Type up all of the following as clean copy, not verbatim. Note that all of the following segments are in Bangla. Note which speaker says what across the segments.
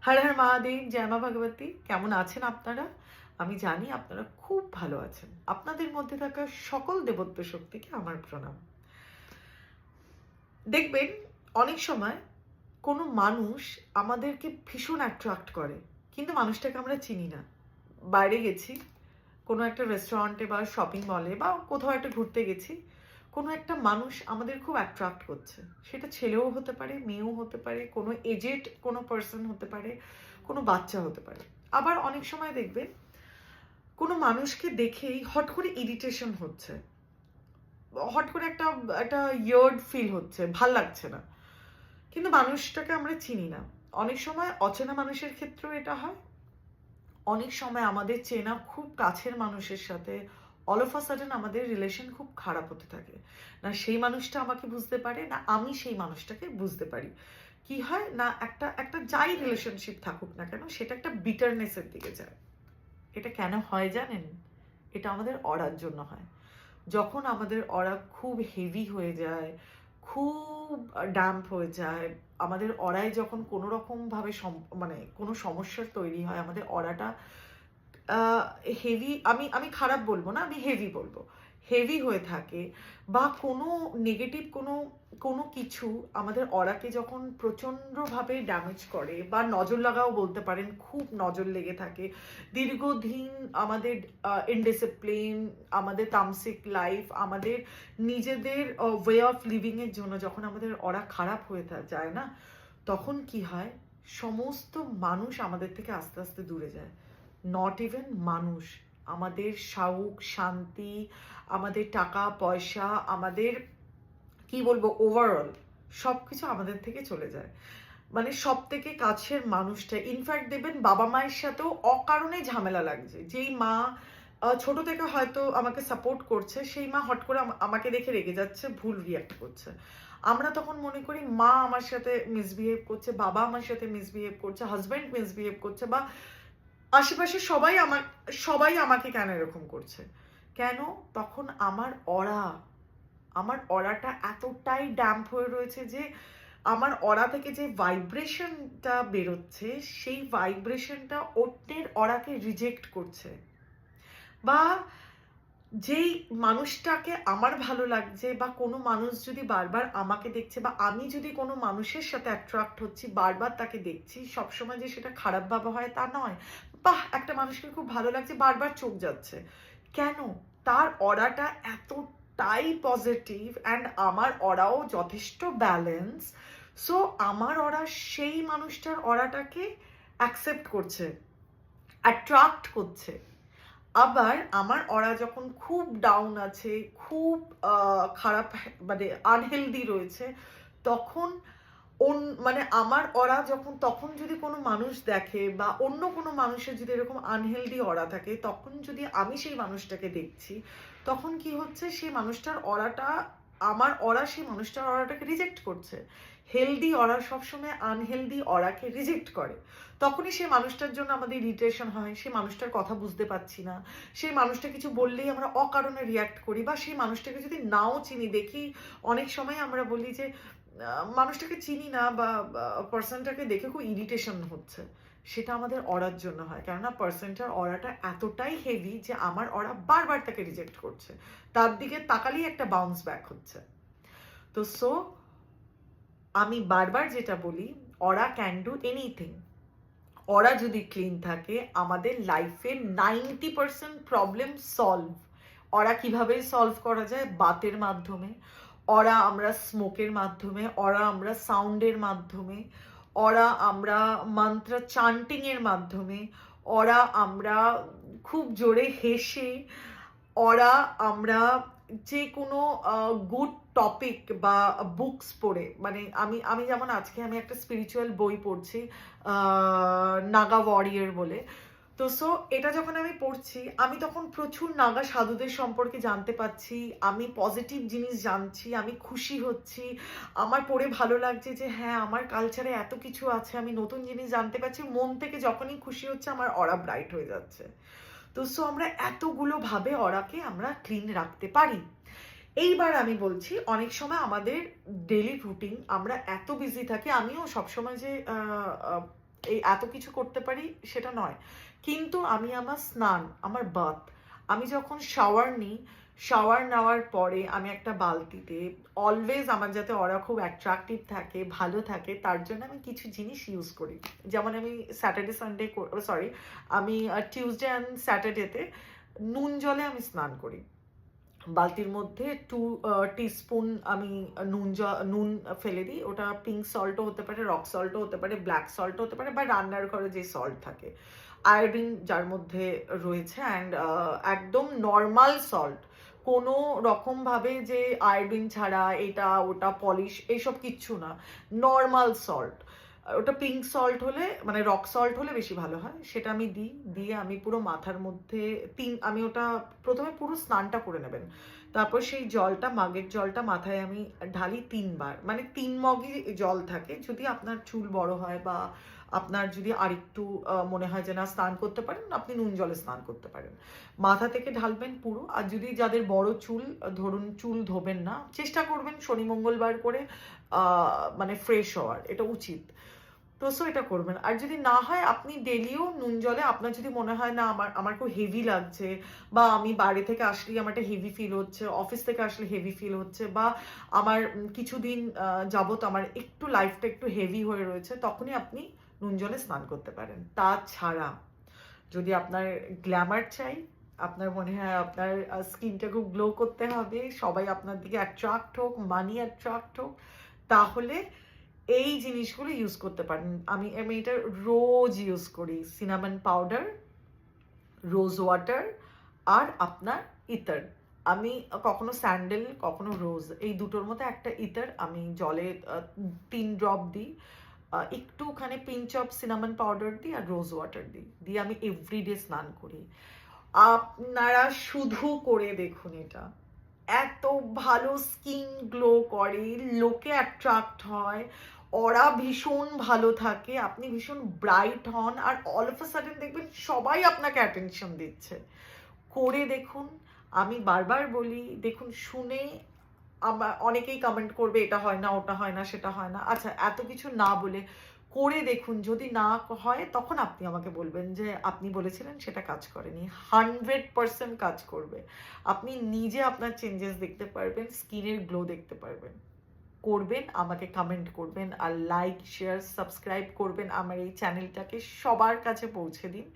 Speaker 1: হর হর মহাদেব, জয় মা ভগবতী। কেমন আছেন আপনারা? আমি জানি আপনারা খুব ভালো আছেন। আপনাদের মধ্যে থাকা সকল দেবত্ব শক্তিকে আমার প্রণাম। দেখবেন অনেক সময় কোনো মানুষ আমাদেরকে ভীষণ অ্যাট্রাক্ট করে, কিন্তু মানুষটাকে আমরা চিনি না। বাইরে গেছি, কোনো একটা রেস্টুরেন্টে বা শপিং মলে বা কোথাও একটা ঘুরতে গেছি, কোনো একটা মানুষ আমাদের খুব অ্যাট্রাক্ট করছে। সেটা ছেলেও হতে পারে, মেয়েও হতে পারে, কোনো এজেড কোনো পার্সন হতে পারে, কোনো বাচ্চা হতে পারে। আবার অনেক সময় দেখবেন কোনো মানুষকে দেখেই হট করে ইরিটেশন হচ্ছে, হট করে একটা একটা ইয়ার্ড ফিল হচ্ছে, ভাল লাগছে না, কিন্তু মানুষটাকে আমরা চিনি না। অনেক সময় অচেনা মানুষের ক্ষেত্রেও এটা হয়। অনেক সময় আমাদের চেনা খুব কাছের মানুষের সাথে অল অফ আ সাডেন আমাদের রিলেশন খুব খারাপ হতে থাকে। না সেই মানুষটা আমাকে বুঝতে পারে, না আমি সেই মানুষটাকে বুঝতে পারি। কি হয় না, একটা একটা যাই রিলেশনশিপ থাকুক না কেন, সেটা একটা বিটারনেসের দিকে যায়। এটা কেন হয় জানেন? এটা আমাদের অরার জন্য হয়। যখন আমাদের অরা খুব হেভি হয়ে যায়, খুব ড্যাম্প হয়ে যায়, আমাদের অরায় যখন কোনো রকমভাবে মানে কোনো সমস্যার তৈরি হয়, আমাদের অরাটা হেভি, আমি আমি খারাপ বলবো না, আমি হেভি বলবো, হেভি হয়ে থাকে, বা কোনো নেগেটিভ কোনো কোনো কিছু আমাদের অরাকে যখন প্রচণ্ডভাবে ড্যামেজ করে, বা নজর লাগাও বলতে পারেন, খুব নজর লেগে থাকে দীর্ঘদিন, আমাদের ইনডিসিপ্লিন, আমাদের তামসিক লাইফ, আমাদের নিজেদের ওয়ে অফ লিভিংয়ের জন্য যখন আমাদের অরা খারাপ হয়ে যায় না, তখন কি হয়, সমস্ত মানুষ আমাদের থেকে আস্তে আস্তে দূরে যায়। নট ইভেন মানুষ, আমাদের শৌক শান্তি, আমাদের টাকা পয়সা, আমাদের কি বলবো ওভারঅল সব কিছু আমাদের থেকে চলে যায়। মানে সব থেকে কাছের মানুষটা, ইনফ্যাক্ট দেখবেন বাবা মায়ের সাথেও অকারণে ঝামেলা লাগছে। যেই মা ছোট থেকে হয়তো আমাকে সাপোর্ট করছে, সেই মা হট করে আমাকে দেখে রেগে যাচ্ছে, ভুল রিয়াক্ট করছে। আমরা তখন মনে করি মা আমার সাথে মিসবিহেভ করছে, বাবা আমার সাথে মিসবিহেভ করছে, হাজব্যান্ড মিসবিহেভ করছে, বা আশেপাশে সবাই আমাকে কেন এরকম করছে। কেন? তখন আমার অরাটা এতটাই ড্যাম্প হয়ে রয়েছে যে আমার অরা থেকে যে ভাইব্রেশনটা বেরোচ্ছে, সেই ভাইব্রেশনটা অন্যের অরাকে রিজেক্ট করছে। বা যেই মানুষটাকে আমার ভালো লাগছে, বা কোনো মানুষ যদি বারবার আমাকে দেখছে, বা আমি যদি কোনো মানুষের সাথে অ্যাট্রাক্ট হচ্ছি, বারবার তাকে দেখছি, সবসময় যে সেটা খারাপ ভাবে হয় তা নয়। বাহ, একটা মানুষকে খুব ভালো লাগছে, বারবার চোখ যাচ্ছে কেন? তার অরাটা এতটাই পজিটিভ, অ্যান্ড আমার অরাও যথেষ্ট ব্যালেন্স। সো আমার অরা সেই মানুষটার অরাটাকে অ্যাকসেপ্ট করছে, অ্যাট্রাক্ট করছে। আবার আমার অরা যখন খুব ডাউন আছে, খুব খারাপ, মানে আনহেলদি রয়েছে, তখন মানে আমার অরা যখন, তখন যদি কোনো মানুষ দেখে, বা অন্য কোনো মানুষের যদি এরকম আনহেলদি অরা থাকে, তখন যদি আমি সেই মানুষটাকে দেখছি, তখন কি হচ্ছে, সেই মানুষটার অরাটা, আমার অরা সেই মানুষটার অরাটাকে রিজেক্ট করছে। হেলদি অরা সবসময় আনহেলদি অরাকে রিজেক্ট করে। তখনই সেই মানুষটার জন্য আমাদের ইরিটেশন হয়, সেই মানুষটার কথা বুঝতে পারছি না, সেই মানুষটা কিছু বললেই আমরা অকারণে রিয়াক্ট করি, বা সেই মানুষটাকে যদি নাও চিনি, দেখি অনেক সময় আমরা বলি যে মানুষটাকে চিনি না, বা পার্সনটাকে দেখে খুব ইরিটেশন হচ্ছে। সেটা আমাদের অরার জন্য হয়, কেননা পার্সনটার অরাটা এতটাই হেভি যে আমার অরা বারবার তাকে রিজেক্ট করছে, তার দিকে তাকালেই একটা বাউন্স ব্যাক হচ্ছে। তো সো আমি বারবার যেটা বলি, অরা ক্যান ডু এনিথিং। অরা যদি ক্লিন থাকে, আমাদের লাইফের 90% প্রবলেম সলভ। অরা কিভাবে সলভ করা যায়? বাতের মাধ্যমে, অরা আমরা স্মোকের মাধ্যমে, অরা আমরা সাউন্ডের মাধ্যমে, অরা আমরা মন্ত্র চান্টিংয়ের মাধ্যমে, অরা আমরা খুব জোরে হেসে, অরা আমরা যে কোনো গুড টপিক বা বুকস পড়ে, মানে আমি আমি যেমন আজকে আমি একটা স্পিরিচুয়াল বই পড়ছি, নাগা ওয়ারিয়র বলে। তো সো এটা যখন আমি পড়ছি, আমি তখন প্রচুর নাগা সাধুদের সম্পর্কে জানতে পারছি, আমি পজিটিভ জিনিস জানছি, আমি খুশি হচ্ছি, আমার পড়ে ভালো লাগছে যে হ্যাঁ, আমার কালচারে এত কিছু আছে, আমি নতুন জিনিস জানতে পারছি, মন থেকে যখনই খুশি হচ্ছে আমার অরা ব্রাইট হয়ে যাচ্ছে। তো সো আমরা এতগুলো ভাবে অরাকে আমরা ক্লিন রাখতে পারি। এইবার আমি বলছি, অনেক সময় আমাদের ডেলি রুটিন, আমরা এত বিজি থাকি, আমিও সবসময় যে এই এত কিছু করতে পারি সেটা নয়, কিন্তু আমি আমার স্নান, আমার বাথ, আমি যখন শাওয়ার নেওয়ার পরে আমি একটা বালতিতে অলওয়েজ আমার যাতে অরা খুব অ্যাট্রাকটিভ থাকে, ভালো থাকে, তার জন্য আমি কিছু জিনিস ইউজ করি। যেমন আমি স্যাটারডে সানডে, সরি, আমি টিউসডে অ্যান্ড স্যাটারডেতে নুন জলে আমি স্নান করি। বালতির মধ্যে 2 টিস্পুন আমি নুন ফেলে দিই। ওটা পিঙ্ক সল্টও হতে পারে, রক সল্টও হতে পারে, ব্ল্যাক সল্টও হতে পারে, বা রান্নার ঘরে যে সল্ট থাকে, আয়োডিন যার মধ্যে রয়েছে, অ্যান্ড একদম নর্মাল সল্ট, কোনো রকমভাবে যে আয়োডিন ছাড়া এটা ওটা পলিশ এইসব কিচ্ছু না, নর্মাল সল্ট। ওটা পিঙ্ক সল্ট হলে, মানে রক সল্ট হলে বেশি ভালো হয়, সেটা আমি দিই। দিয়ে আমি পুরো মাথার মধ্যে আমি ওটা প্রথমে পুরো স্নানটা করে নেবেন, তারপর সেই জলটা, মাগের জলটা মাথায় আমি ঢালি 3 বার, মানে 3 মগই জল থাকে। যদি আপনার চুল বড় হয় বা আপনার যদি আরেকটু মনে হয় যে না স্নান করতে পারেন, আপনি নুন জলে স্নান করতে পারেন। মাথা থেকে ঢালবেন পুরো। আর যদি যাদের বড় চুল, ধরুন চুল ধোবেন না, চেষ্টা করবেন শনি মঙ্গলবার করে মানে ফ্রেশ হওয়ার, এটা উচিত। তো সো এটা করবেন। আর যদি না হয় আপনি ডেলিও নুন জলে, আপনার যদি মনে হয় না আমার খুব হেভি লাগছে, বা আমি বাইরে থেকে আসলেই আমার একটা হেভি ফিল হচ্ছে, অফিস থেকে আসলে হেভি ফিল হচ্ছে, বা আমার কিছুদিন যাবত আমার একটু লাইফটা একটু হেভি হয়ে রয়েছে, তখনই আপনি নুন জলে স্নান করতে পারেন। তাছাড়া যদি আপনার গ্ল্যামার চাই, আপনার মনে হয় আপনার স্কিনটা খুব গ্লো করতে হবে, সবাই আপনার দিকে অ্যাট্রাক্ট হোক, মানি অ্যাট্রাক্ট হোক, তাহলে এই জিনিসগুলো ইউজ করতে পারেন। আমি এটা রোজ ইউজ করি। সিনামন পাউডার, রোজ ওয়াটার, আর আপনার ইতর। আমি কখনো স্যান্ডেল, কখনো রোজ, এই দুটোর মধ্যে একটা ইতর আমি জলে 3 ড্রপ দিই, একটুখানি পিঞ্চ অফ সিনামন পাউডার দিই, আর রোজ ওয়াটার দিই, দিয়ে আমি এভরিডে স্নান করি। আপনারা শুধু করে দেখুন এটা, এত ভালো স্কিন গ্লো করে, লোকে অ্যাট্রাক্ট হয়, ওরা ভীষণ ভালো থাকে, আপনি ভীষণ ব্রাইট হন, আর অল অফ আ সাডেন দেখবেন সবাই আপনাকে অ্যাটেনশন দিচ্ছে। করে দেখুন। আমি বারবার বলি, দেখুন, শুনে আমার অনেকেই কমেন্ট করবে এটা হয় না, ওটা হয় না, সেটা হয় না। আচ্ছা, এত কিছু না বলে করে দেখুন, যদি না হয় তখন আপনি আমাকে বলবেন যে আপনি বলেছিলেন সেটা কাজ করেনি। 100% কাজ করবে। আপনি নিজে আপনার চেঞ্জেস দেখতে পারবেন, স্কিনের গ্লো দেখতে পারবেন। করবেন, আমাকে কমেন্ট করবেন, আর লাইক, শেয়ার, সাবস্ক্রাইব করবেন। আমার এই চ্যানেলটাকে সবার কাছে পৌঁছে দিন।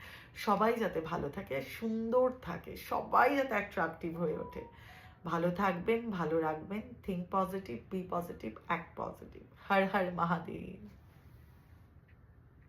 Speaker 1: সবাই যাতে ভালো থাকে, সুন্দর থাকে, সবাই যাতে অ্যাট্রাকটিভ হয়ে ওঠে। ভালো থাকবেন, ভালো রাখবেন। Think positive, be positive, act positive. Har Har Mahadev.